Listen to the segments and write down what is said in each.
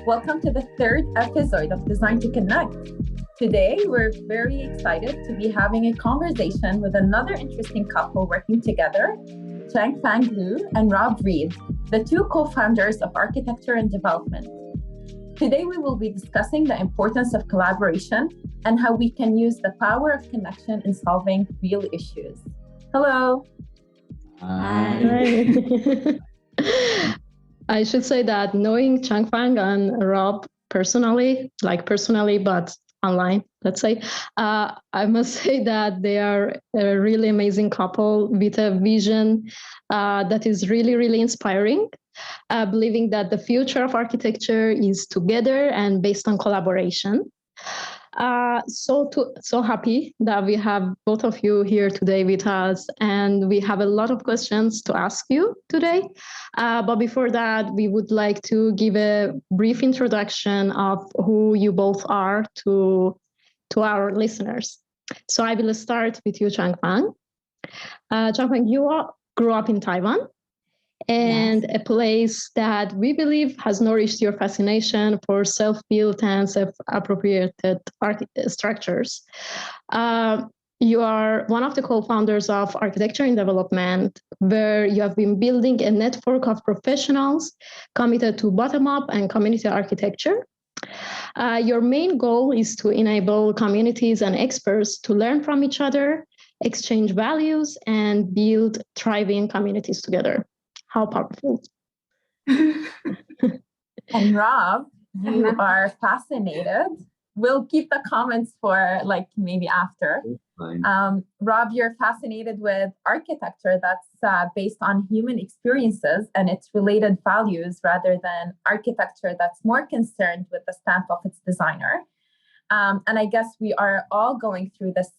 Welcome to the third episode of Design to Connect. Today, we're very excited to be having a conversation with another interesting couple working together, Changfang Luo and Rob Reed, the two co-founders of Architecture and Development. Today, we will be discussing the importance of collaboration and how we can use the power of connection in solving real issues. Hello. Hi. I should say that knowing Changfang and Rob personally, but online, let's say, I must say that they are a really amazing couple with a vision that is really, really inspiring, believing that the future of architecture is together and based on collaboration. So happy that we have both of you here today with us, and we have a lot of questions to ask you today. But before that, we would like to give a brief introduction of who you both are to our listeners. So I will start with you, Changfang. Changfang, you grew up in Taiwan, and a place that we believe has nourished your fascination for self-built and self-appropriated structures. You are one of the co-founders of Architecture and Development, where you have been building a network of professionals committed to bottom-up and community architecture. Your main goal is to enable communities and experts to learn from each other, exchange values, and build thriving communities together. How powerful. And Rob, you are fascinated. We'll keep the comments for maybe after. Rob, you're fascinated with architecture that's based on human experiences and its related values rather than architecture that's more concerned with the stamp of its designer. And I guess we are all going through this,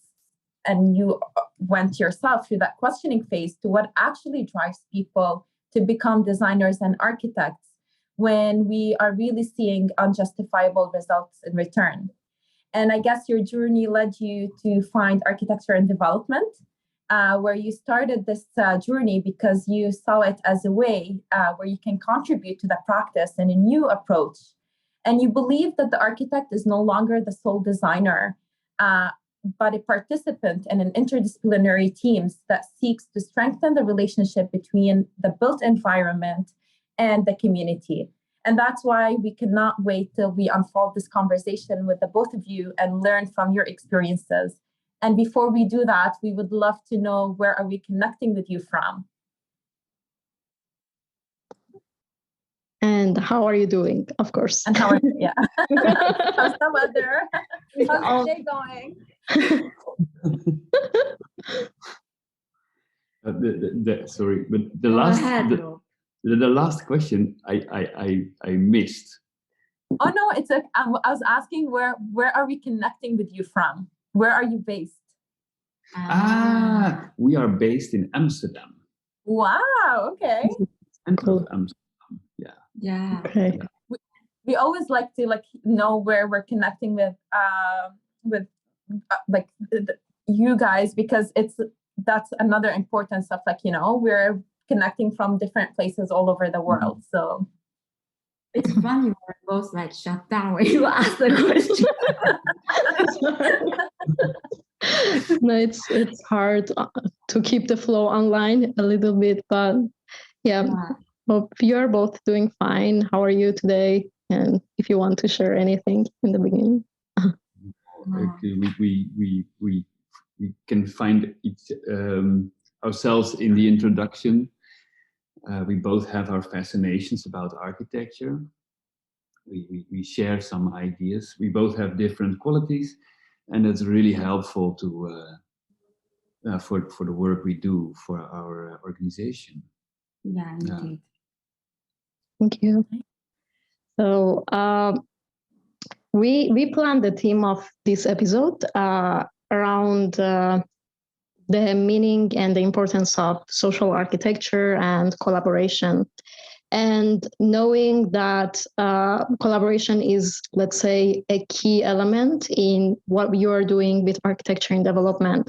and you went yourself through that questioning phase to what actually drives people to become designers and architects when we are really seeing unjustifiable results in return. And I guess your journey led you to find Architecture and Development, where you started this journey because you saw it as a way where you can contribute to the practice in a new approach. And you believe that the architect is no longer the sole designer, but a participant in an interdisciplinary teams that seeks to strengthen the relationship between the built environment and the community. And that's why we cannot wait till we unfold this conversation with the both of you and learn from your experiences. And before we do that, we would love to know, where are we connecting with you from? And how are you doing, of course? And how are you? Yeah. How's the weather? How's the day going? Sorry, but the last question I missed. Oh no, it's I was asking where are we connecting with you from? Where are you based? We are based in Amsterdam. Wow. Okay. Central Amsterdam. Yeah. Okay. We always like to know where we're connecting with you guys, because that's another importance of we're connecting from different places all over the world. So it's funny, we're both shut down when you ask the question. No, it's hard to keep the flow online a little bit, but yeah. Hope you're both doing fine. How are you today? And if you want to share anything in the beginning. We can find ourselves in the introduction. We both have our fascinations about architecture. We share some ideas. We both have different qualities, and it's really helpful to for the work we do for our organization. Yeah, indeed. Thank you. So we planned the theme of this episode around the meaning and the importance of social architecture and collaboration. And knowing that collaboration is, let's say, a key element in what you are doing with Architecture and Development,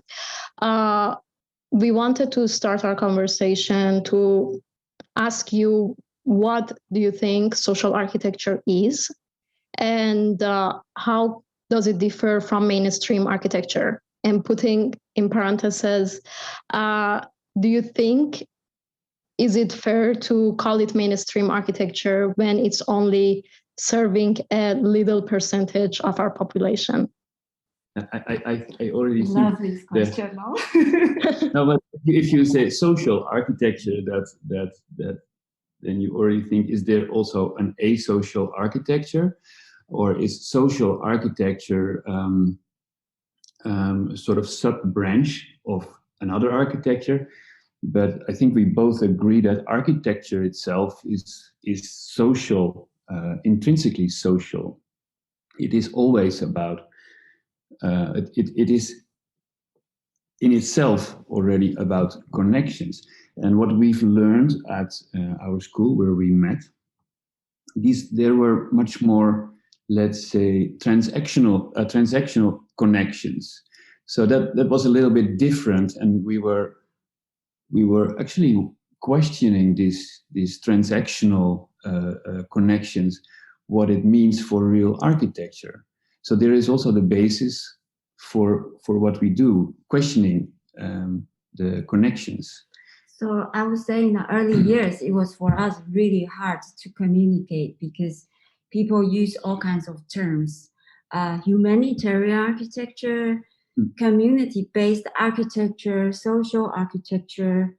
we wanted to start our conversation to ask you, what do you think social architecture is? And how does it differ from mainstream architecture? And putting in parentheses, do you think, is it fair to call it mainstream architecture when it's only serving a little percentage of our population? I already Love think this question, no? no, but if you say social architecture, that then you already think, is there also an asocial architecture, or is social architecture sort of sub-branch of another architecture? But I think we both agree that architecture itself is social, intrinsically social. It is always about, it is in itself already about connections. And what we've learned at our school where we met, there were much more, let's say, transactional connections. So that was a little bit different, and we were actually questioning these transactional connections, what it means for real architecture. So there is also the basis for what we do, questioning the connections. So I would say in the early years, it was for us really hard to communicate because people use all kinds of terms. Humanitarian architecture, community-based architecture, social architecture,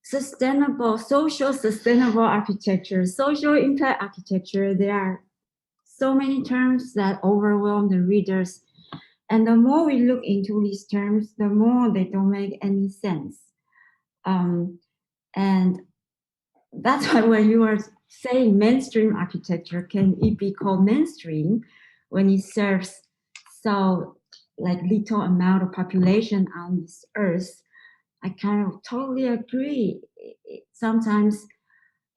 social sustainable architecture, social impact architecture. There are so many terms that overwhelm the readers. And the more we look into these terms, the more they don't make any sense. And that's why when you are saying mainstream architecture, can it be called mainstream when it serves so like little amount of population on this earth? I kind of totally agree. Sometimes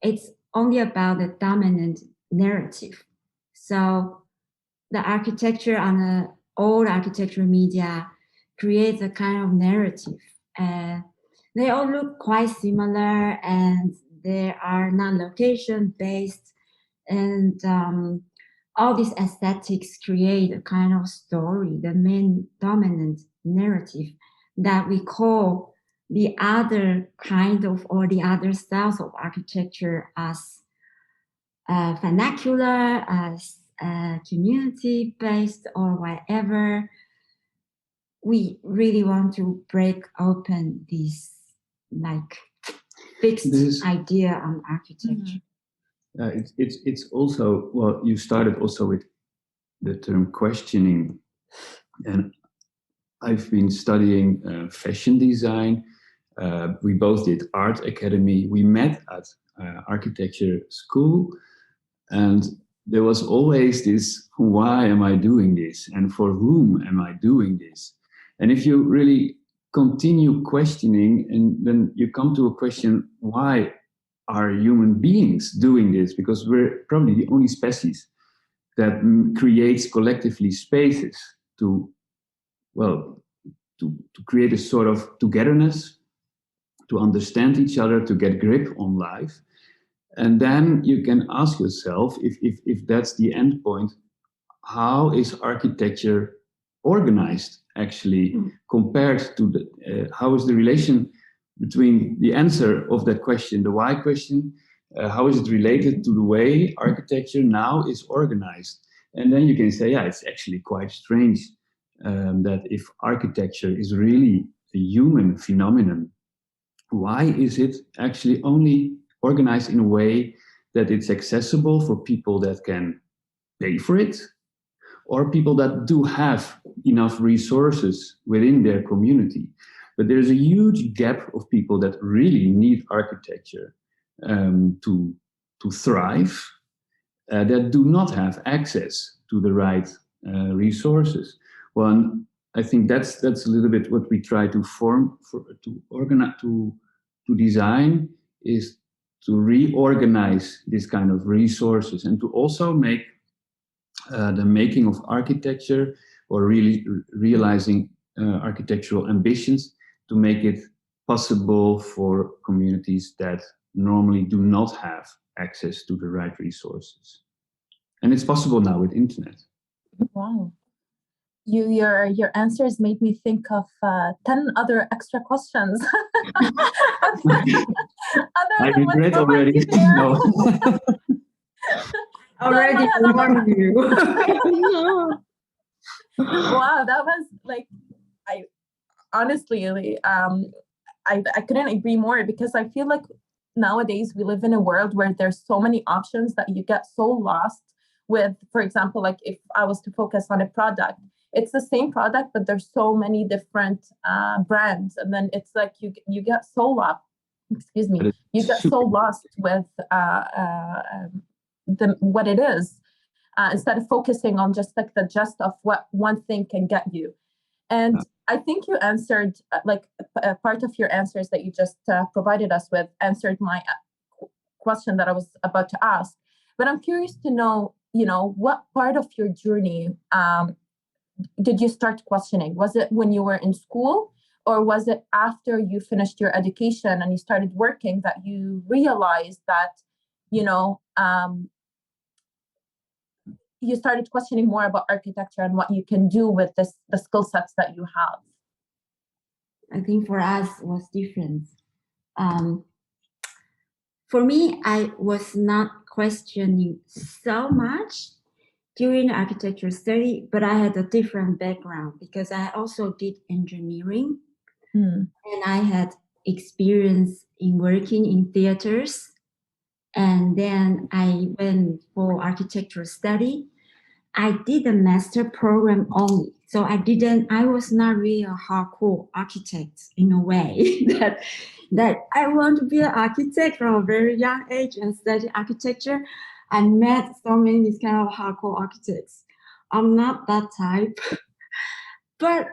it's only about the dominant narrative. So the architecture on the old architectural media creates a kind of narrative. They all look quite similar, and they are not location-based, and all these aesthetics create a kind of story, the main dominant narrative that we call the other kind of, or the other styles of architecture as vernacular, as community-based, or whatever. We really want to break open this like fixed idea on architecture. It's also, well, you started also with the term questioning, and I've been studying fashion design. We both did art academy. We met at architecture school, and there was always this, why am I doing this? And for whom am I doing this? And if you really continue questioning, and then you come to a question, why are human beings doing this? Because we're probably the only species that creates collectively spaces to create a sort of togetherness, to understand each other, to get grip on life. And then you can ask yourself, if that's the end point, how is architecture organized actually compared to how is the relation between the answer of that question, the why question, how is it related to the way architecture now is organized? And then you can say, yeah, it's actually quite strange that if architecture is really a human phenomenon, why is it actually only organized in a way that it's accessible for people that can pay for it, or people that do have enough resources within their community? But there's a huge gap of people that really need architecture to thrive, that do not have access to the right resources. Well, I think that's a little bit what we try to organize, to design, is to reorganize this kind of resources, and to also make the making of architecture, or really realizing architectural ambitions, to make it possible for communities that normally do not have access to the right resources. And it's possible now with internet. Wow. Your answers made me think of 10 other extra questions. I regret already. No. Already warned you. Wow, that was like, I honestly, I couldn't agree more, because I feel like nowadays we live in a world where there's so many options that you get so lost with. For example, like if I was to focus on a product, it's the same product, but there's so many different brands, and then it's like you get so lost. Excuse me, you get so lost with what it is, instead of focusing on just like the gist of what one thing can get you. And I think you answered, like a part of your answers that you just provided us with answered my question that I was about to ask. But I'm curious to know, what part of your journey did you start questioning? Was it when you were in school, or was it after you finished your education and you started working that you realized that, you started questioning more about architecture and what you can do with the skill sets that you have? I think for us it was different. For me, I was not questioning so much during architecture study, but I had a different background because I also did engineering, and I had experience in working in theaters. And then I went for architecture study. I did a master program only. So I was not really a hardcore architect in a way that I want to be an architect from a very young age and study architecture. I met so many these kind of hardcore architects. I'm not that type. But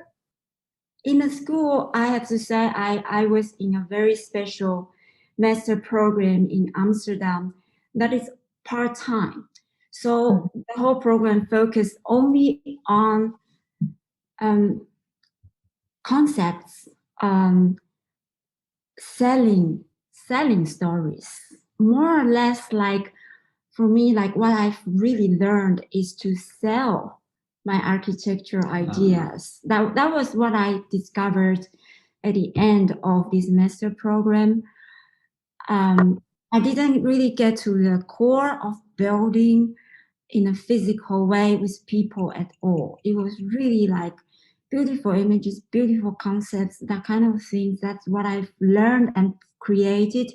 in the school, I have to say I was in a very special master program in Amsterdam that is part-time. So the whole program focused only on concepts, selling stories. More or less, like for me, like what I've really learned is to sell my architecture ideas. That was what I discovered at the end of this master program. I didn't really get to the core of building in a physical way with people at all. It was really like beautiful images, beautiful concepts, that kind of things. That's what I've learned and created.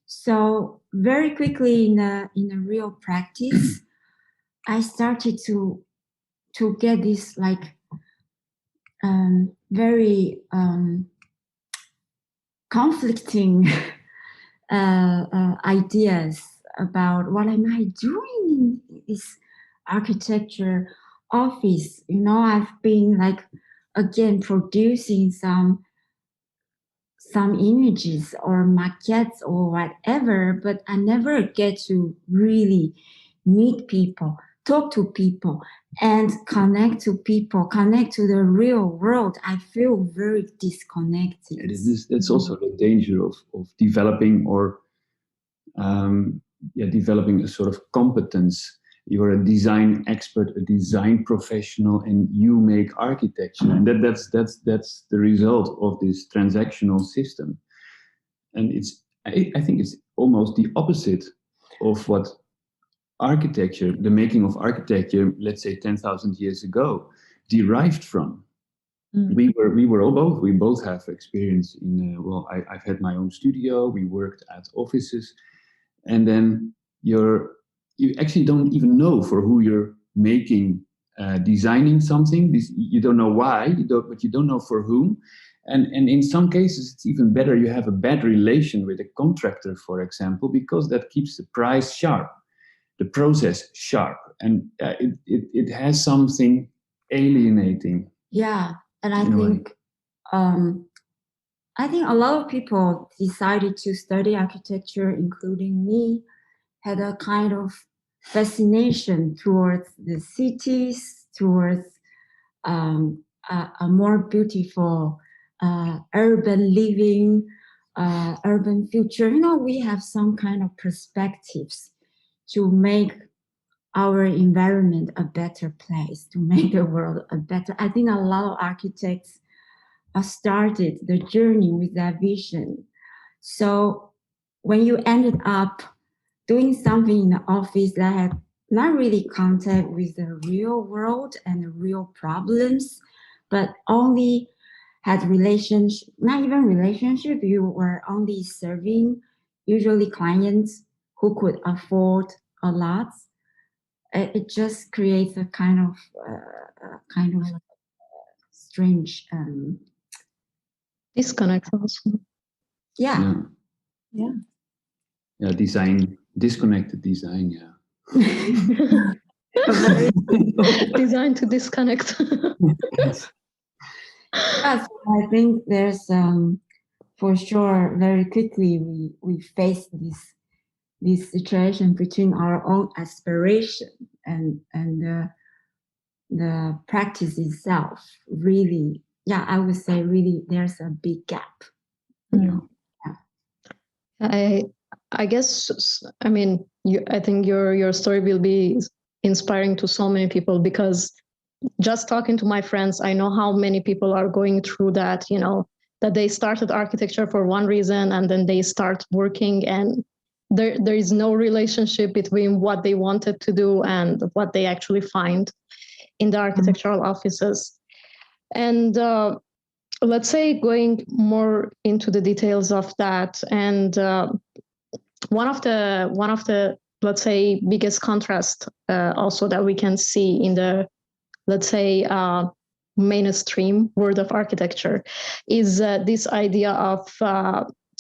So very quickly in a real practice, I started to get this like very conflicting ideas about what am I doing in this architecture office. I've been like, again, producing some images or maquettes or whatever, but I never get to really meet people, talk to people, and connect to people, connect to the real world. I feel very disconnected. That's also the danger of developing or developing a sort of competence. You're a design expert, a design professional, and you make architecture, and that's the result of this transactional system. And I think it's almost the opposite of what architecture, the making of architecture, let's say 10,000 years ago, derived from. We both have experience in. I've had my own studio. We worked at offices, and then you actually don't even know for who you're making, designing something. You don't know why, but you don't know for whom. And in some cases, it's even better you have a bad relation with a contractor, for example, because that keeps the price sharp, the process sharp, and it has something alienating. Yeah, and I think a lot of people decided to study architecture, including me, had a kind of fascination towards the cities, towards a more beautiful urban living, urban future. We have some kind of perspectives to make our environment a better place, to make the world a better. I think a lot of architects started the journey with that vision. So when you ended up doing something in the office that had not really contact with the real world and the real problems, but only had relationship, not even relationship, you were only serving usually clients who could afford a lot. It just creates a kind of strange disconnect also. yeah. Disconnected design, yeah. Designed to disconnect. Yes, I think there's for sure very quickly we face this situation between our own aspiration and the practice itself. Really, yeah, I would say really there's a big gap. Yeah. I guess, I mean, I think your story will be inspiring to so many people, because just talking to my friends, I know how many people are going through that, you know, that they started architecture for one reason and then they start working and there is no relationship between what they wanted to do and what they actually find in the architectural offices. And let's say going more into the details of that, and one of the let's say biggest contrast also that we can see in the, let's say, mainstream world of architecture is this idea of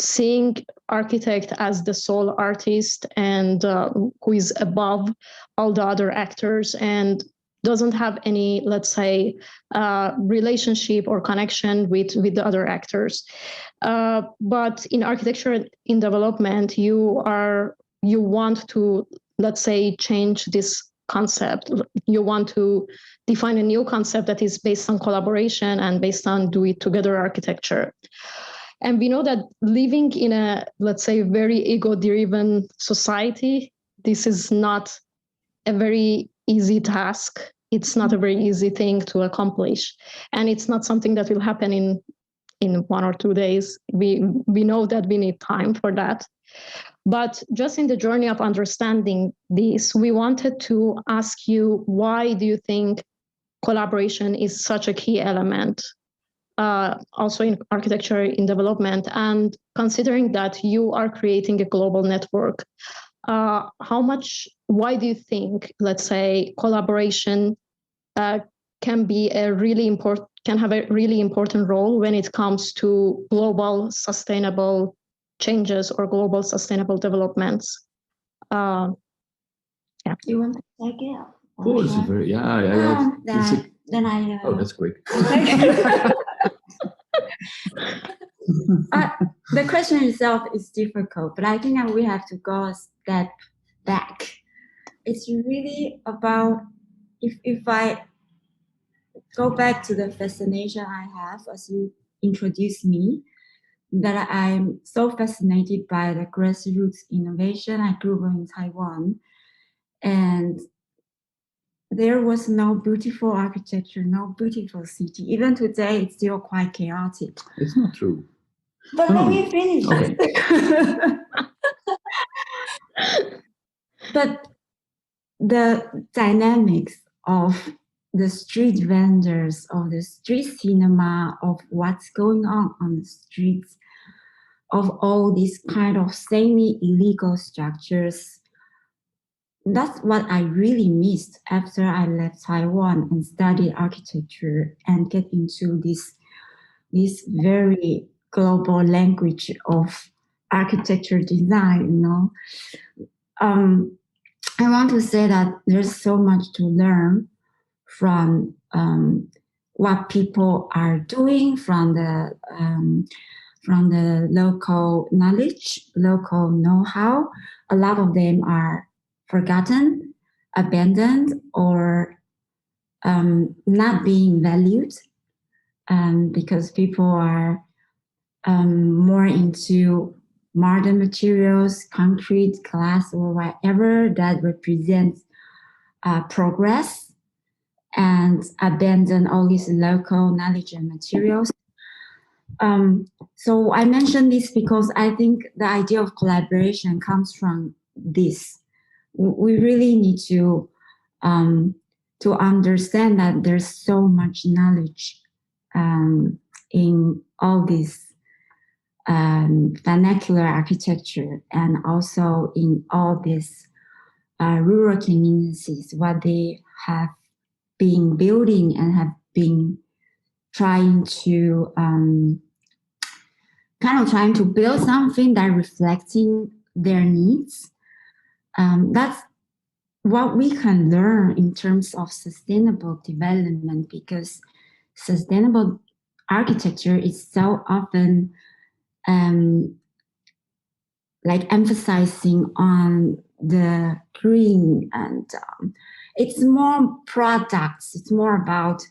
seeing architect as the sole artist and who is above all the other actors and doesn't have any, let's say, relationship or connection with the other actors. But in architecture in development, you want to, let's say, change this concept. You want to define a new concept that is based on collaboration and based on do it together architecture. And we know that living in a, let's say, very ego-driven society, this is not a very easy task. It's not a very easy thing to accomplish. And it's not something that will happen in 1 or 2 days. We know that we need time for that. But just in the journey of understanding this, we wanted to ask you, why do you think collaboration is such a key element, also in architecture in development? And considering that you are creating a global network, why do you think, let's say, collaboration can have a really important role when it comes to global sustainable changes or global sustainable developments? You want to take it? Of course, very, yeah. Then I. Oh, that's quick. The question itself is difficult, but I think that we have to go a step back. It's really about, if I go back to the fascination I have as you introduced me, that I'm so fascinated by the grassroots innovation. I grew up in Taiwan, and there was no beautiful architecture, no beautiful city. Even today, it's still quite chaotic. It's not true. But let me finish. Okay. But the dynamics of the street vendors, of the street cinema, of what's going on the streets, of all these kind of semi-illegal structures, that's what I really missed after I left Taiwan and studied architecture and get into this very global language of architecture design, you know. I want to say that there's so much to learn from what people are doing, from the local knowledge, local know-how. A lot of them are forgotten, abandoned, or not being valued, because people are more into modern materials, concrete, glass, or whatever that represents progress and abandon all these local knowledge and materials. So I mention this because I think the idea of collaboration comes from this. We really need to understand that there's so much knowledge in all this vernacular architecture, and also in all these rural communities, what they have been building and have been trying to trying to build something that reflecting their needs. That's what we can learn in terms of sustainable development, because sustainable architecture is so often like emphasizing on the green, and it's more products. It's more about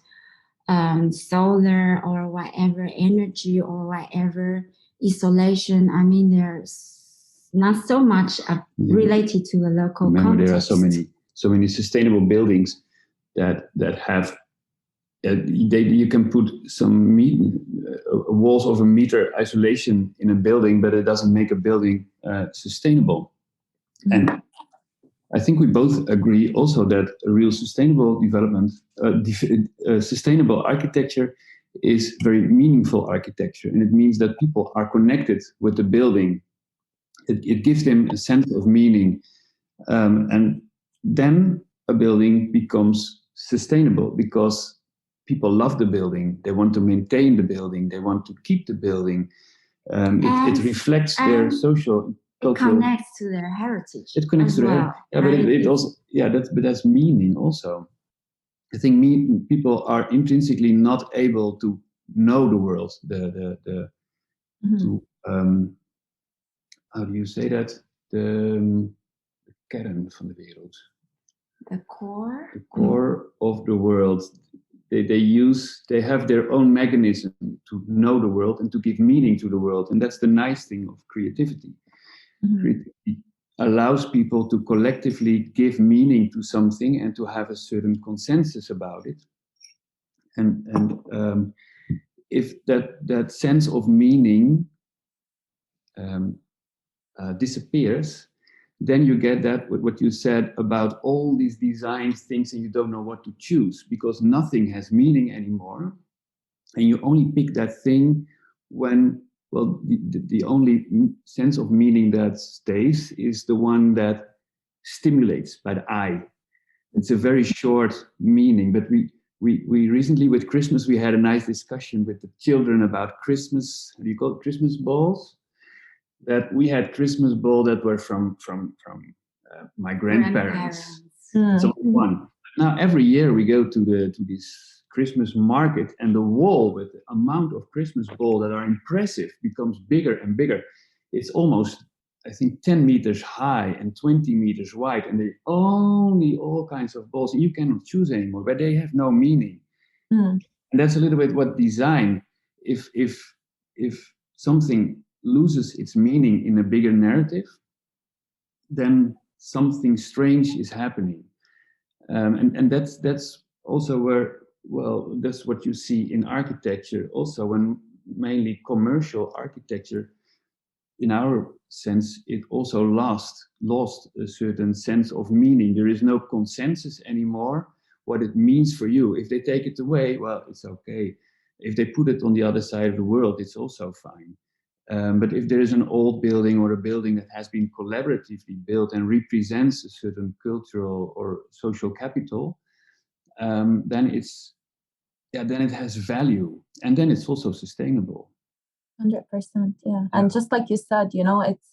solar or whatever energy or whatever isolation. I mean, there's not so much related to the local Remember, context. there are so many sustainable buildings that have you can put some walls of a meter isolation in a building, but it doesn't make a building sustainable. Mm-hmm. And I think we both agree also that a real sustainable development, sustainable architecture is very meaningful architecture. And it means that people are connected with the building. It gives them a sense of meaning. And then a building becomes sustainable because people love the building. They want to maintain the building. They want to keep the building. It reflects their social, cultural. It connects to their heritage. It connects to their, yeah, but it also, yeah, that's meaning also. I think people are intrinsically not able to know the world. To how do you say that? The kern van de wereld. The core. The core of the world. They have their own mechanism to know the world and to give meaning to the world. And that's the nice thing of creativity. Mm-hmm. Creativity allows people to collectively give meaning to something and to have a certain consensus about it. And if that sense of meaning disappears, then you get that what you said about all these design things, and you don't know what to choose because nothing has meaning anymore, and you only pick that thing when, well, the only sense of meaning that stays is the one that stimulates by the eye. It's a very short meaning, but we recently with Christmas we had a nice discussion with the children about Christmas. What do you call it? Christmas balls. That we had Christmas ball that were from my grandparents. So one. Now every year we go to this Christmas market, and the wall with the amount of Christmas balls that are impressive becomes bigger and bigger. It's almost, I think, 10 meters high and 20 meters wide, and they only all kinds of balls. And you cannot choose anymore, but they have no meaning. And that's a little bit what design. If something loses its meaning in a bigger narrative, then something strange is happening, and that's also where, well, that's what you see in architecture also, when mainly commercial architecture, in our sense, it also lost a certain sense of meaning. There is no consensus anymore what it means for you. If they take it away, well, it's okay. If they put it on the other side of the world, it's also fine. But if there is an old building or a building that has been collaboratively built and represents a certain cultural or social capital, then it has value, and then it's also sustainable. 100%, yeah. And just like you said,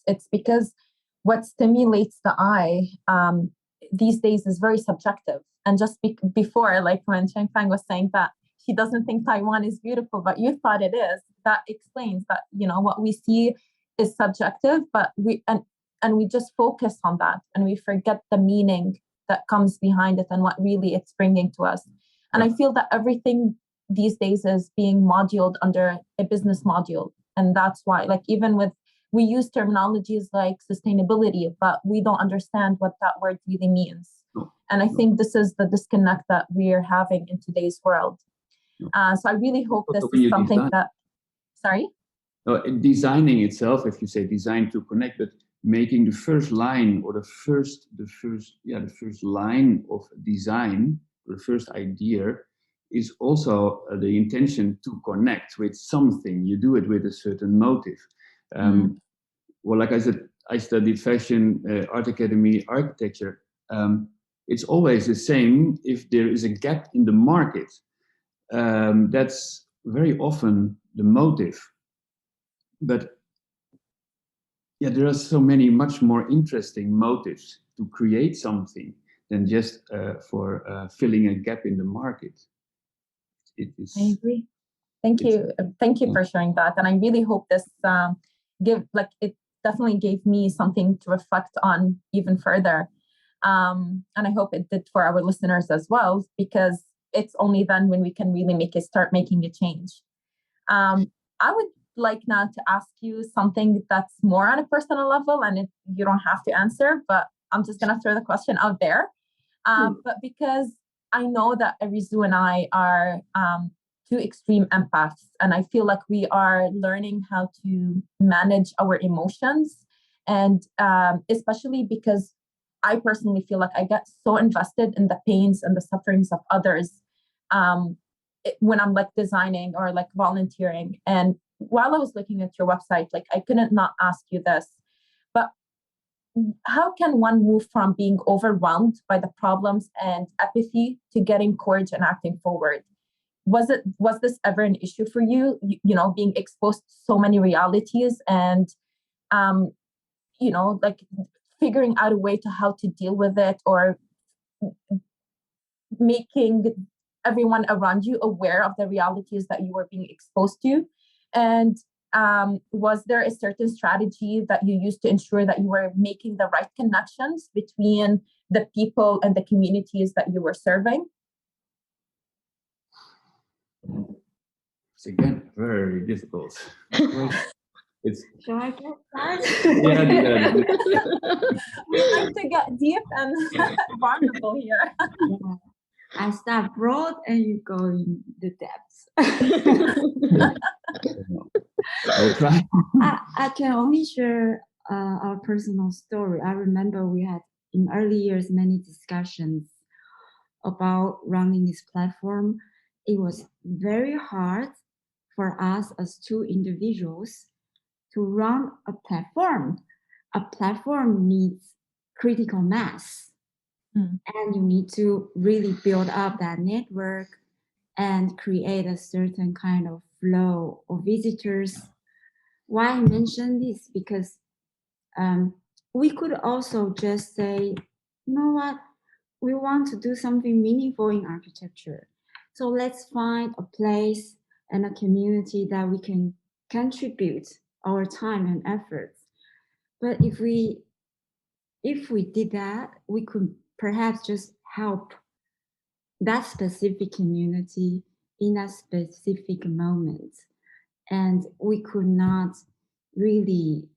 it's because what stimulates the eye these days is very subjective. And just before, like when Changfang was saying that she doesn't think Taiwan is beautiful, but you thought it is. That explains that, what we see is subjective, but we just focus on that and we forget the meaning that comes behind it and what really it's bringing to us. And I feel that everything these days is being moduled under a business module. And that's why, like, even with we use terminologies like sustainability, but we don't understand what that word really means. And I think this is the disconnect that we're having in today's world. So I really hope this is something that, sorry? Designing itself, if you say design to connect, but making the first line or the first line of design, the first idea, is also the intention to connect with something. You do it with a certain motive. Well, like I said, I studied fashion, art academy, architecture. It's always the same. If there is a gap in the market, that's very often the motive. But yeah, there are so many much more interesting motives to create something than just for filling a gap in the market. I agree. Thank you for sharing that. And I really hope this it definitely gave me something to reflect on even further. And I hope it did for our listeners as well, because it's only then when we can really start making a change. I would like now to ask you something that's more on a personal level, and you don't have to answer, but I'm just going to throw the question out there. But because I know that 𝐸𝐸𝐸𝐸 and I are two extreme empaths, and I feel like we are learning how to manage our emotions, and especially because I personally feel like I get so invested in the pains and the sufferings of others when I'm like designing or like volunteering. And while I was looking at your website, like I couldn't not ask you this, but how can one move from being overwhelmed by the problems and apathy to getting courage and acting forward? Was this ever an issue for you? You know, being exposed to so many realities and, you know, like figuring out a way to how to deal with it, or making everyone around you aware of the realities that you were being exposed to. And was there a certain strategy that you used to ensure that you were making the right connections between the people and the communities that you were serving? It's again very difficult. Shall I get started? Yeah. We like to get deep and vulnerable here. Yeah. I start broad and you go in the depths. I'll try. I can only share our personal story. I remember we had in early years many discussions about running this platform. It was very hard for us as two individuals to run a platform. A platform needs critical mass. And you need to really build up that network and create a certain kind of flow of visitors. Why I mention this? Because we could also just say, you know what, we want to do something meaningful in architecture. So let's find a place and a community that we can contribute our time and efforts. But if we did that, we could perhaps just help that specific community in a specific moment. And we could not really,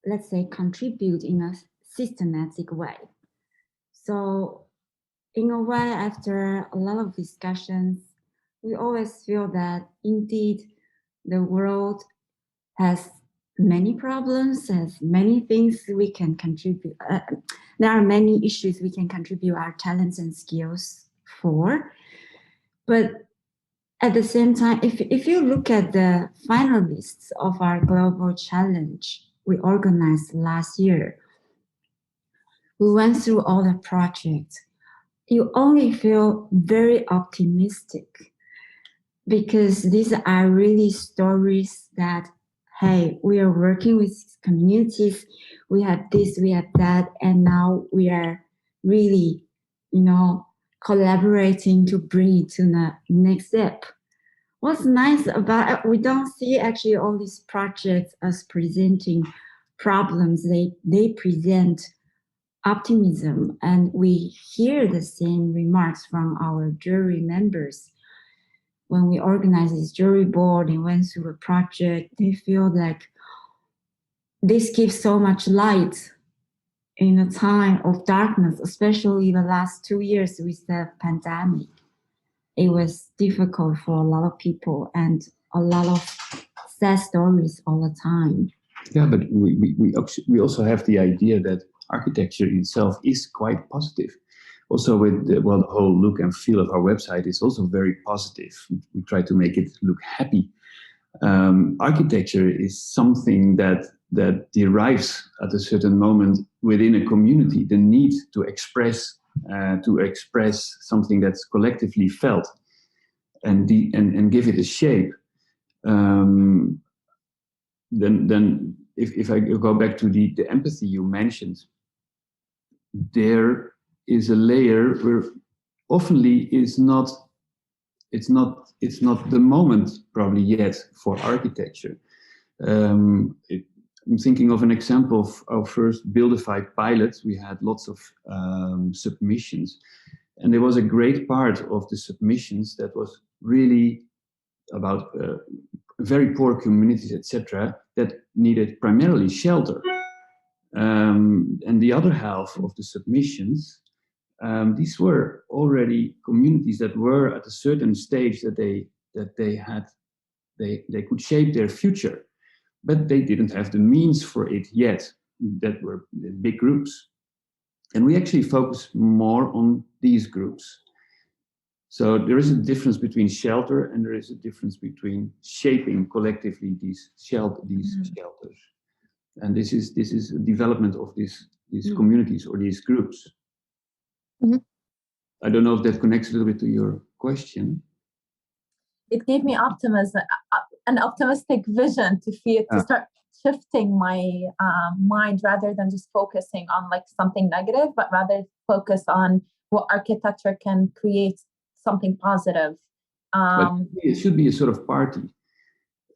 let's say, contribute in a systematic way. So in a way, after a lot of discussions, we always feel that indeed the world has many problems, has many things we can contribute. There are many issues we can contribute our talents and skills for. But at the same time, if you look at the finalists of our global challenge we organized last year, we went through all the projects. You only feel very optimistic because these are really stories that, hey, we are working with communities, we have this, we have that, and now we are really, you know, collaborating to bring it to the next step. What's nice about it, we don't see actually all these projects as presenting problems. They present optimism, and we hear the same remarks from our jury members. when we organize this jury board and went through a project, they feel like this gives so much light in a time of darkness, especially the last 2 years with the pandemic. It was difficult for a lot of people and a lot of sad stories all the time. Yeah, but we also have the idea that architecture itself is quite positive. Also with the whole look and feel of our website is also very positive. We try to make it look happy. Architecture is something that derives at a certain moment within a community, the need to express something that's collectively felt and give it a shape. Then if I go back to the empathy you mentioned, there is a layer where oftenly it's not the moment probably yet for architecture. I'm thinking of an example of our first Buildify pilot. We had lots of submissions, and there was a great part of the submissions that was really about very poor communities, etc., that needed primarily shelter. And the other half of the submissions, these were already communities that were at a certain stage that they could shape their future, but they didn't have the means for it yet. That were big groups, and we actually focus more on these groups. So there is a difference between shelter and there is a difference between shaping collectively these shelters. And this is a development of these communities or these groups. Mm-hmm. I don't know if that connects a little bit to your question. It gave me optimism, an optimistic vision to start shifting my mind rather than just focusing on like something negative, but rather focus on what architecture can create something positive. But it should be a sort of party.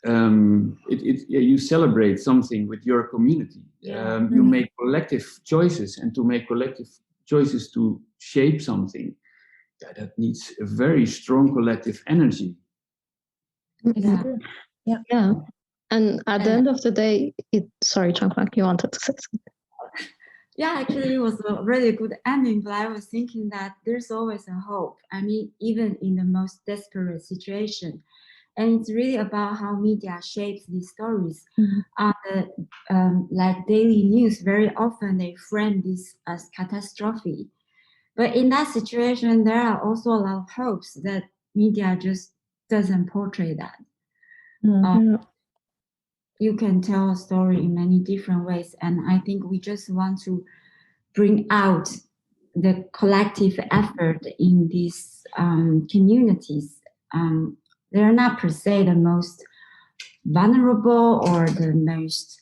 You celebrate something with your community. You make collective choices, and to make collective choices to shape something, that needs a very strong collective energy. Yeah. And at the end of the day, sorry, Changfang, you wanted to say something. Yeah, actually, it was a really good ending, but I was thinking that there's always a hope. I mean, even in the most desperate situation. And it's really about how media shapes these stories. Like daily news, very often they frame this as catastrophe. But in that situation, there are also a lot of hopes that media just doesn't portray that. You can tell a story in many different ways. And I think we just want to bring out the collective effort in these communities. They're not per se the most vulnerable or the most,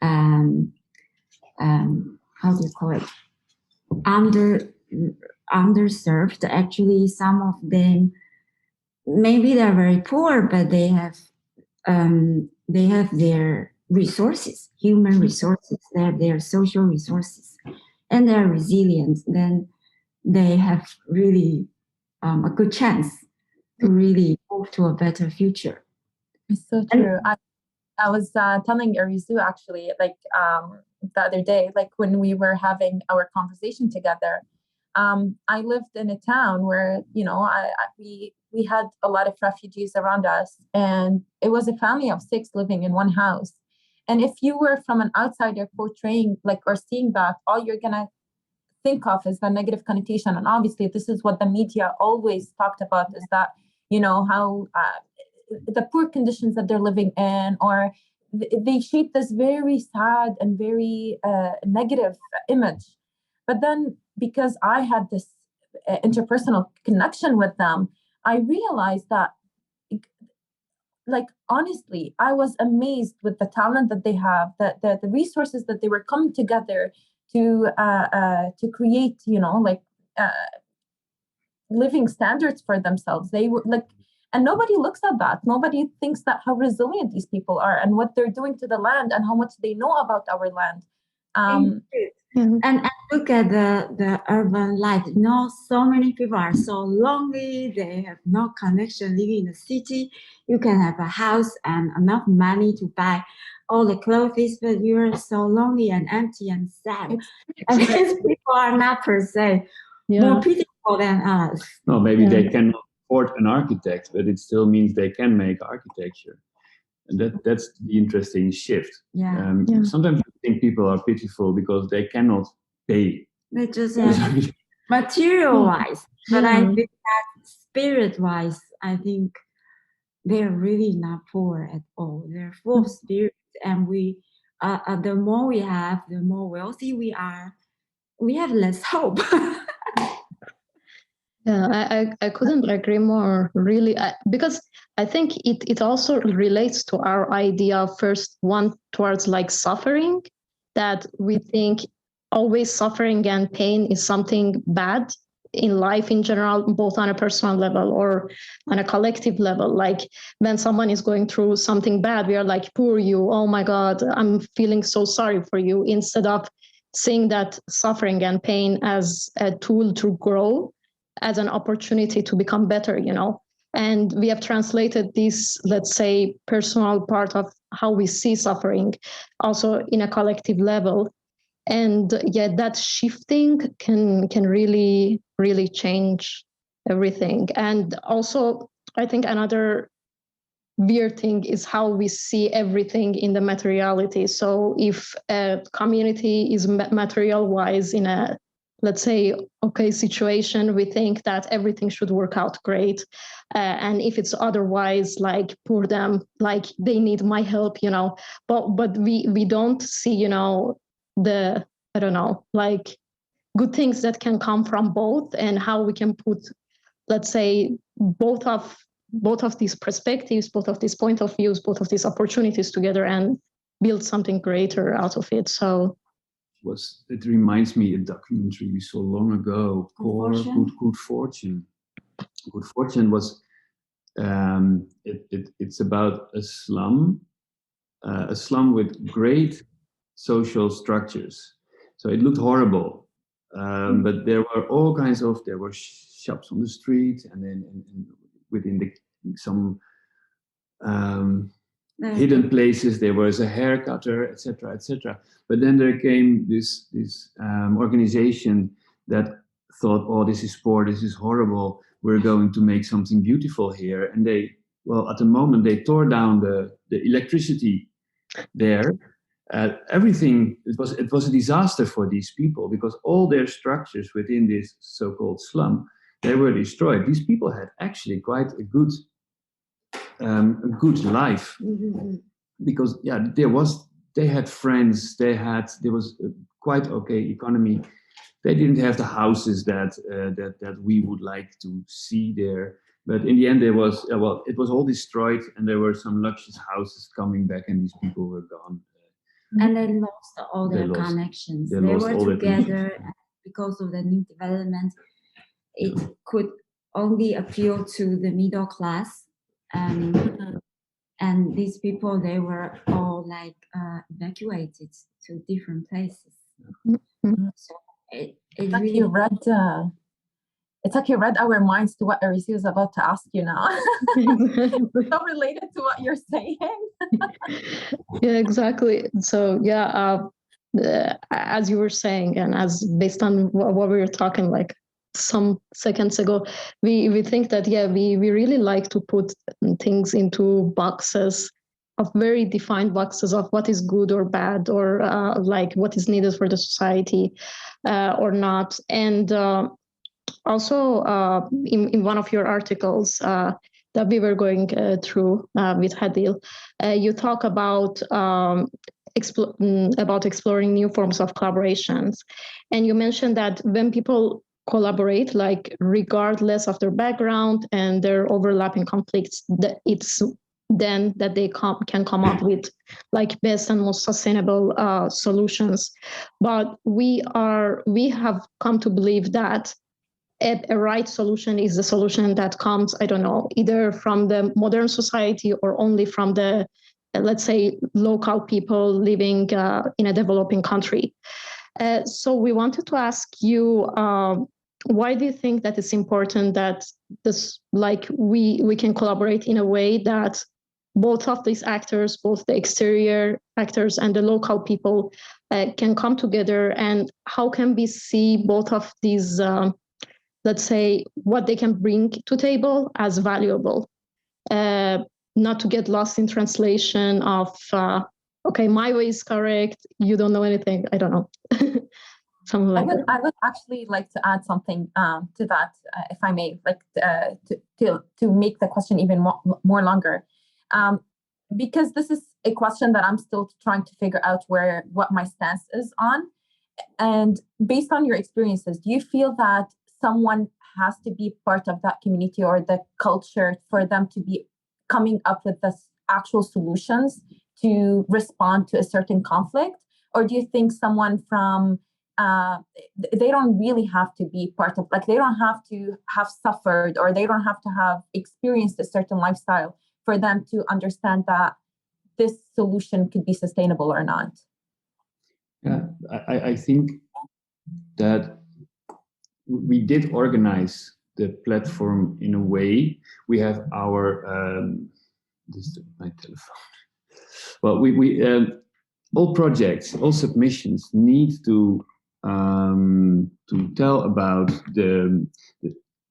how do you call it, underserved. Actually, some of them, maybe they're very poor, but they have their resources, human resources, they have their social resources, and they're resilient. Then they have really a good chance to really move to a better future. It's so true. I was telling 𝐸𝐴𝐳 actually, like the other day, like when we were having our conversation together. I lived in a town where, we had a lot of refugees around us, and it was a family of 6 living in one house. And if you were from an outsider portraying or seeing that, all you're gonna think of is the negative connotation. And obviously this is what the media always talked about, is that, how the poor conditions that they're living in, or they shape this very sad and very negative image. But then because I had this interpersonal connection with them, I realized that, honestly, I was amazed with the talent that they have, the resources that they were coming together to create, living standards for themselves. They were and nobody looks at that. Nobody thinks that how resilient these people are and what they're doing to the land and how much they know about our land. And look at the urban life. You know, so many people are so lonely. They have no connection living in the city. You can have a house and enough money to buy all the clothes, but you're so lonely and empty and sad. And these people are not per se more pitiful than us. No, maybe they cannot afford an architect, but it still means they can make architecture. And that's the interesting shift. Sometimes I think people are pitiful because they cannot pay. They just have material-wise, but I think that spirit-wise, I think they're really not poor at all. They're full of spirit, and we, the more we have, the more wealthy we are. We have less hope. Yeah, I couldn't agree more, really, because I think it also relates to our idea first one towards like suffering, that we think always suffering and pain is something bad in life in general, both on a personal level or on a collective level. Like when someone is going through something bad, we are like, poor you, oh my God, I'm feeling so sorry for you, instead of seeing that suffering and pain as a tool to grow, as an opportunity to become better, you know. And we have translated this, let's say, personal part of how we see suffering also in a collective level. And yeah, that shifting can really, really change everything. And also, I think another weird thing is how we see everything in the materiality. So if a community is material-wise in a, let's say, okay situation, we think that everything should work out great. And if it's otherwise, like, poor them, like they need my help, you know. But we don't see, you know, the, I don't know, like good things that can come from both, and how we can put, let's say, both of these perspectives, both of these point of views, both of these opportunities together and build something greater out of it. So it reminds me a documentary we saw long ago called Good Fortune. Good Fortune was it's about a slum with great social structures. So it looked horrible, but there were all kinds of, there were shops on the street, and then within some hidden places there was a hair cutter, etc., etc. But then there came this organization that thought, oh, this is poor, this is horrible, we're going to make something beautiful here. And they, well, at the moment they tore down the electricity there. Everything, it was a disaster for these people, because all their structures within this so-called slum, they were destroyed. These people had actually quite a good life, because they had friends, there was a quite okay economy. They didn't have the houses that we would like to see there, but in the end it was all destroyed, and there were some luxurious houses coming back, and these people were gone. And they lost all their connections. They were together, and because of the new development, it could only appeal to the middle class. And these people, they were all like evacuated to different places. So it really it's like you read our minds to what Arisi was about to ask you now. So related to what you're saying. Yeah, exactly. So yeah, as you were saying, and as based on what we were talking like some seconds ago, we think that, yeah, we really like to put things into boxes, of very defined boxes of what is good or bad, or like what is needed for the society or not. And also in one of your articles that we were going through with Hadil, you talk about exploring new forms of collaborations. And you mentioned that when people collaborate, like regardless of their background and their overlapping conflicts, that it's then that they can come up with like best and most sustainable solutions. But we have come to believe that a right solution is the solution that comes, I don't know, either from the modern society or only from the, let's say, local people living in a developing country. So we wanted to ask you, why do you think that it's important that this, like, we can collaborate in a way that both of these actors, both the exterior actors and the local people, can come together, and how can we see both of these, let's say, what they can bring to table as valuable, not to get lost in translation of, okay, my way is correct, you don't know anything, I don't know. Something like that. I would actually like to add something to that, if I may, like to make the question even more longer. Because this is a question that I'm still trying to figure out what my stance is on. And based on your experiences, do you feel that someone has to be part of that community or the culture for them to be coming up with the actual solutions to respond to a certain conflict? Or do you think someone from, they don't really have to be part of, like, they don't have to have suffered, or they don't have to have experienced a certain lifestyle for them to understand that this solution could be sustainable or not? Yeah, I think that we did organize the platform in a way. We have our, this is my telephone. Well, we all projects, all submissions need to tell about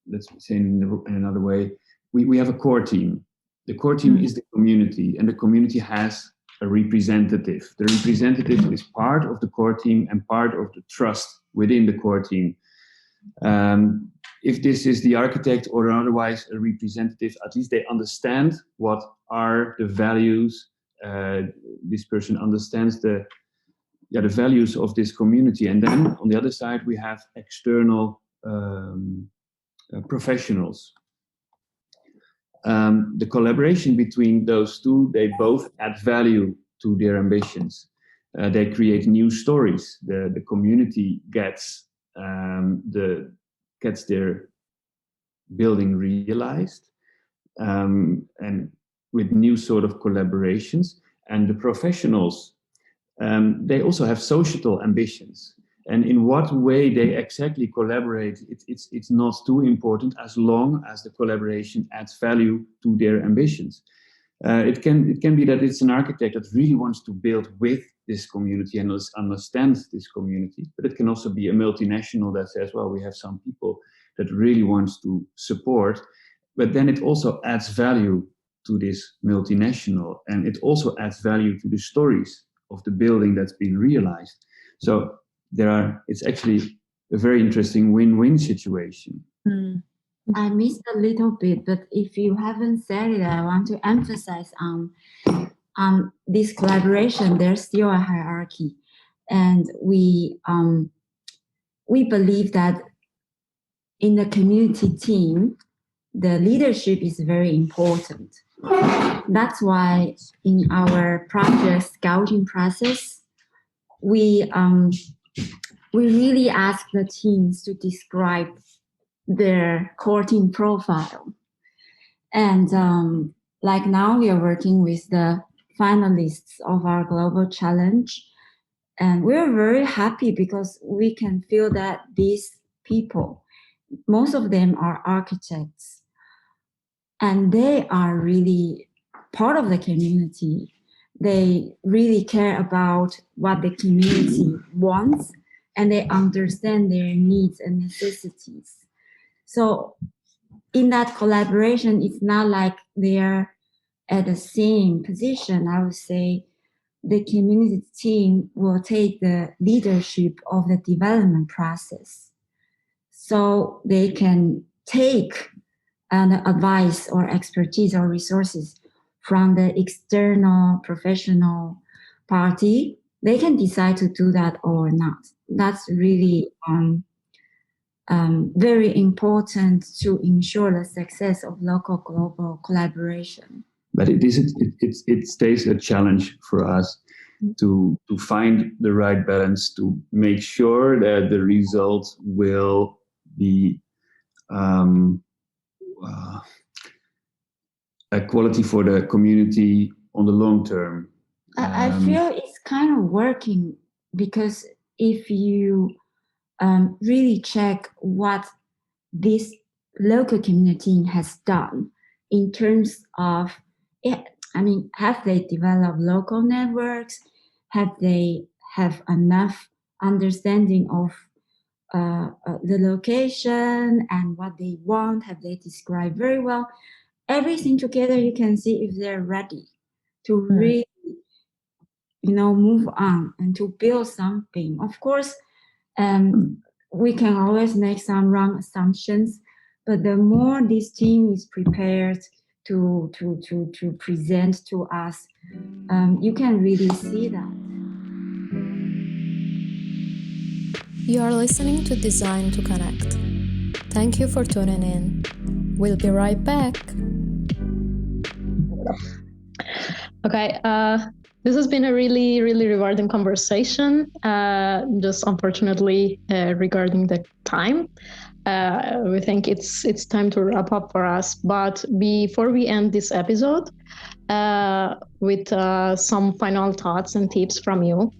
let's say in another way, we have a core team. The core team is the community, and the community has a representative. The representative is part of the core team and part of the trust within the core team. If this is the architect or otherwise a representative, at least they understand what are the values. This person understands the values of this community. And then on the other side, we have external professionals. The collaboration between those two, they both add value to their ambitions. They create new stories. The community gets their building realized, and with new sort of collaborations. And the professionals, they also have societal ambitions. And in what way they exactly collaborate, it's not too important, as long as the collaboration adds value to their ambitions. It can be that it's an architect that really wants to build with this community and understands this community, but it can also be a multinational that says, well, we have some people that really wants to support, but then it also adds value to this multinational, and it also adds value to the stories of the building that's been realized. So it's actually a very interesting win-win situation. I missed a little bit, but if you haven't said it, I want to emphasize on this collaboration. There's still a hierarchy, and we believe that in the community team, the leadership is very important. That's why in our project scouting process, we really ask the teams to describe their core team profile. And like now we are working with the finalists of our global challenge. And we're very happy because we can feel that these people, most of them are architects, and they are really part of the community. They really care about what the community wants, and they understand their needs and necessities. So in that collaboration, it's not like they're at the same position. I would say the community team will take the leadership of the development process, so they can take advice or expertise or resources from the external professional party. They can decide to do that or not. That's really very important to ensure the success of local global collaboration. But it stays a challenge for us to find the right balance, to make sure that the results will be a quality for the community on the long term. I feel it's kind of working, because if you really check what this local community has done in terms of, have they developed local networks? Have they have enough understanding of the location and what they want? Have they described very well? Everything together, you can see if they're ready to really, move on and to build something. Of course, we can always make some wrong assumptions, but the more this team is prepared to present to us, you can really see that. You are listening to Design to Connect. Thank you for tuning in. We'll be right back. Okay, this has been a really, really rewarding conversation. Just unfortunately, regarding the time, we think it's time to wrap up for us. But before we end this episode, with some final thoughts and tips from you,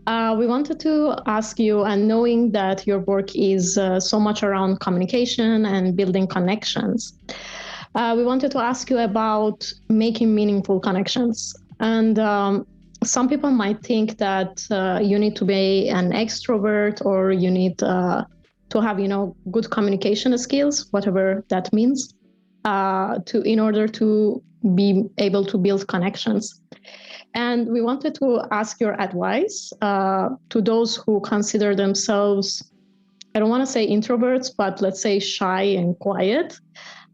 we wanted to ask you, and knowing that your work is so much around communication and building connections, we wanted to ask you about making meaningful connections. And some people might think that you need to be an extrovert, or you need to have, good communication skills, whatever that means, in order to be able to build connections. And we wanted to ask your advice to those who consider themselves, I don't want to say introverts, but let's say shy and quiet.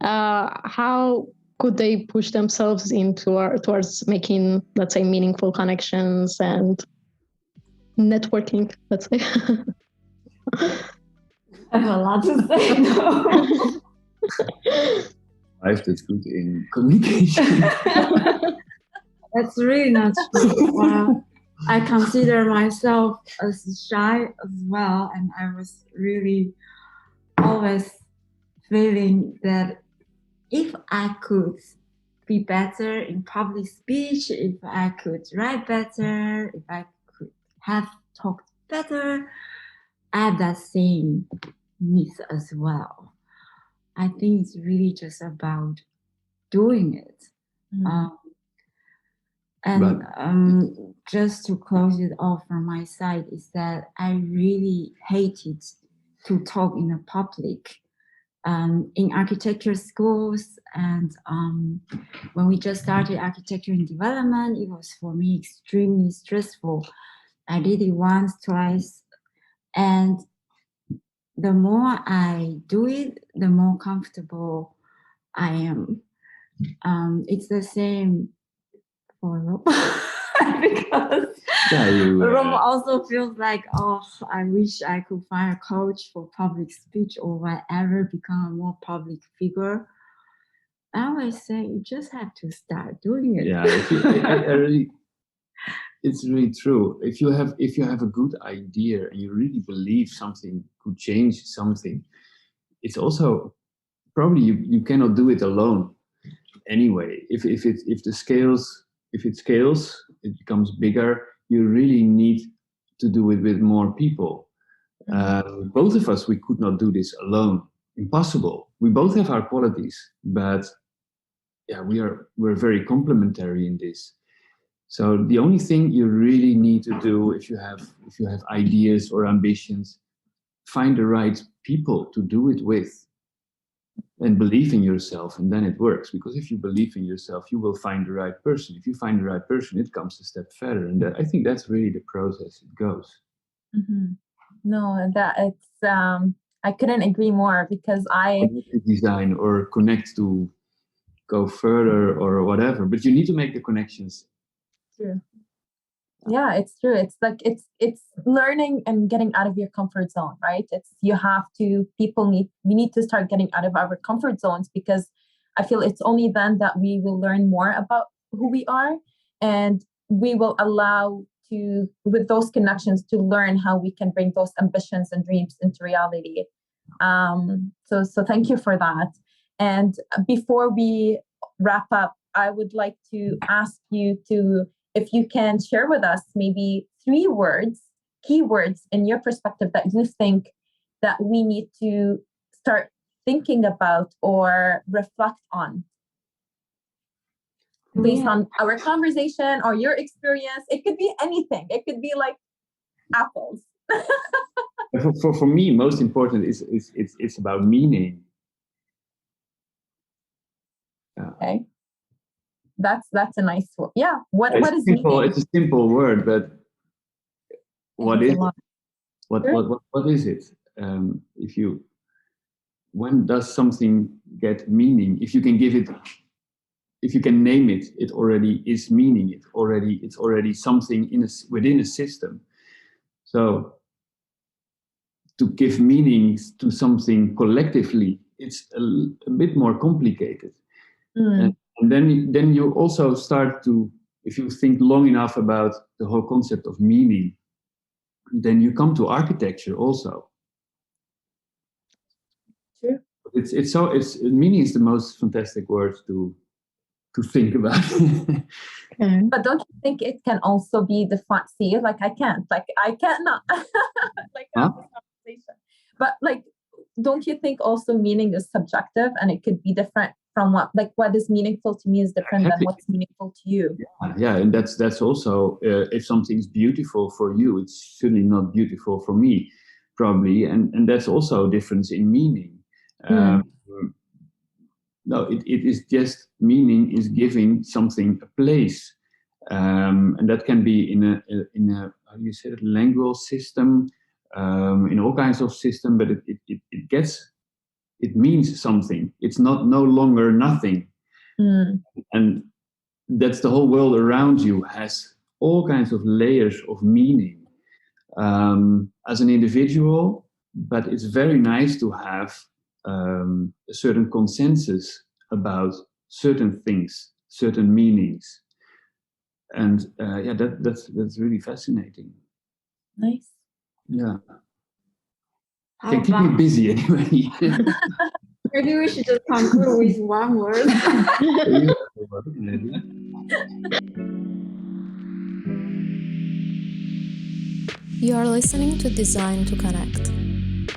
How could they push themselves towards making, let's say, meaningful connections and networking, let's say? I have a lot to say. Life that's good in communication. That's really not true. I consider myself as shy as well, and I was really always feeling that if I could be better in public speech, if I could write better, if I could have talked better, I have that same myth as well. I think it's really just about doing it. Just to close it off from my side is that I really hated to talk in a public. In architecture schools, and when we just started architecture and development, it was for me extremely stressful. I did it once, twice, and the more I do it, the more comfortable I am. It's the same for Rob. Because Rob also feels like, I wish I could find a coach for public speech or whatever, become a more public figure. I always say you just have to start doing it. Yeah, it's really true. If you have a good idea and you really believe something could change something, it's also probably you cannot do it alone. Anyway, if it scales, it becomes bigger. You really need to do it with more people. Both of us, we could not do this alone. Impossible. We both have our qualities, but yeah, we're very complementary in this. So the only thing you really need to do, if you have ideas or ambitions, find the right people to do it with. And believe in yourself, and then it works. Because if you believe in yourself, you will find the right person. If you find the right person, it comes a step further. And I think that's really the process it goes. No, that it's I couldn't agree more, because I design or connect to go further or whatever, but you need to make the connections. True. Yeah, it's true. It's like it's learning and getting out of your comfort zone, right? We need to start getting out of our comfort zones, because I feel it's only then that we will learn more about who we are, and we will allow to, with those connections, to learn how we can bring those ambitions and dreams into reality. So thank you for that. And before we wrap up, I would like to ask you if you can share with us maybe 3 words keywords in your perspective that you think that we need to start thinking about or reflect on based on our conversation or your experience? It could be anything. It could be like apples. For me, most important is it's about meaning. Okay, that's a nice word. Yeah. What is simple? meaning? It's a simple word, but what is it? What is it? When does something get meaning? If you can give it, if you can name it, it already is meaning. It's already something within a system. So to give meaning to something collectively, it's a bit more complicated. And then you also start to, if you think long enough about the whole concept of meaning, then you come to architecture also. True. Meaning is the most fantastic word to think about. But don't you think it can also be defined? See, like I can't not like have this conversation. But like, don't you think also meaning is subjective and it could be different from what is meaningful to me is different than what's meaningful to you? Yeah, and that's also if something's beautiful for you, it's certainly not beautiful for me, probably, and that's also a difference in meaning. No, it is just meaning is giving something a place, and that can be in a how do you say it, language system, in all kinds of system, but it means something. It's no longer nothing, and that's the whole world around you has all kinds of layers of meaning as an individual, but it's very nice to have a certain consensus about certain things, certain meanings, and that's really fascinating. Nice. Yeah, can keep me busy anyway. Maybe we should just conclude with one word. You are listening to Design to Connect.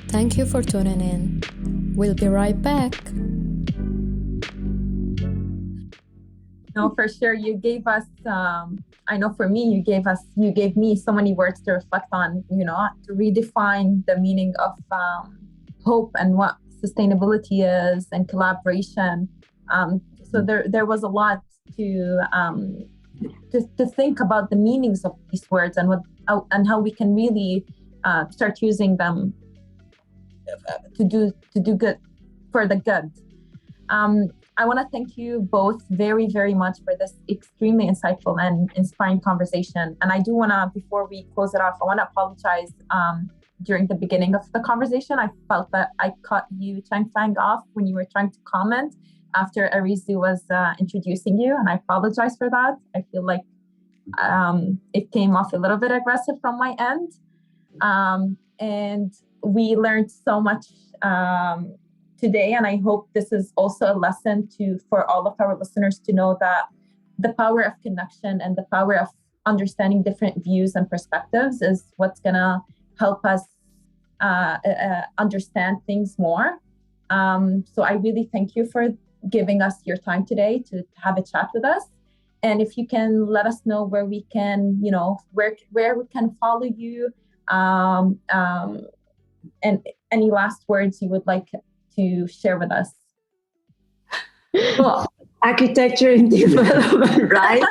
Thank you for tuning in. We'll be right back. No, for sure. You gave us, I know for me, you gave me so many words to reflect on, to redefine the meaning of hope and what sustainability is and collaboration. So there was a lot to think about the meanings of these words and how we can really start using them to do good for the good. I want to thank you both very, very much for this extremely insightful and inspiring conversation. And I do want to, before we close it off, I want to apologize. During the beginning of the conversation, I felt that I cut you, Changfang, off when you were trying to comment after 𝐜𝐨𝐧𝐧𝐬 was introducing you, and I apologize for that. I feel like it came off a little bit aggressive from my end. And we learned so much today, and I hope this is also a lesson for all of our listeners to know that the power of connection and the power of understanding different views and perspectives is what's gonna help us understand things more. So I really thank you for giving us your time today to have a chat with us. And if you can let us know where we can, where we can follow you, and any last words you would like to share with us. Well, architecture in development, right?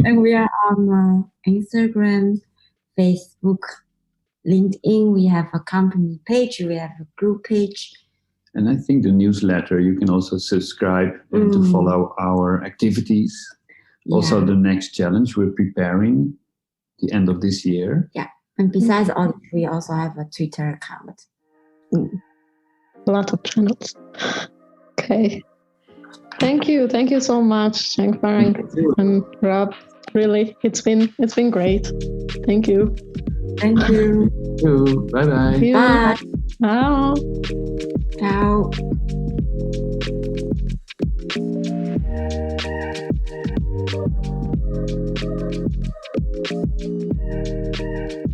And we are on Instagram, Facebook, LinkedIn. We have a company page, we have a group page. And I think the newsletter, you can also subscribe to follow our activities. Yeah. Also the next challenge we're preparing the end of this year. Yeah. And besides all, we also have a Twitter account. A lot of channels. Okay. Thank you so much, Changfang and Rob. Really, it's been great. Thank you. Thank you. Thank you. Bye-bye. Bye. Ciao. Ciao. you.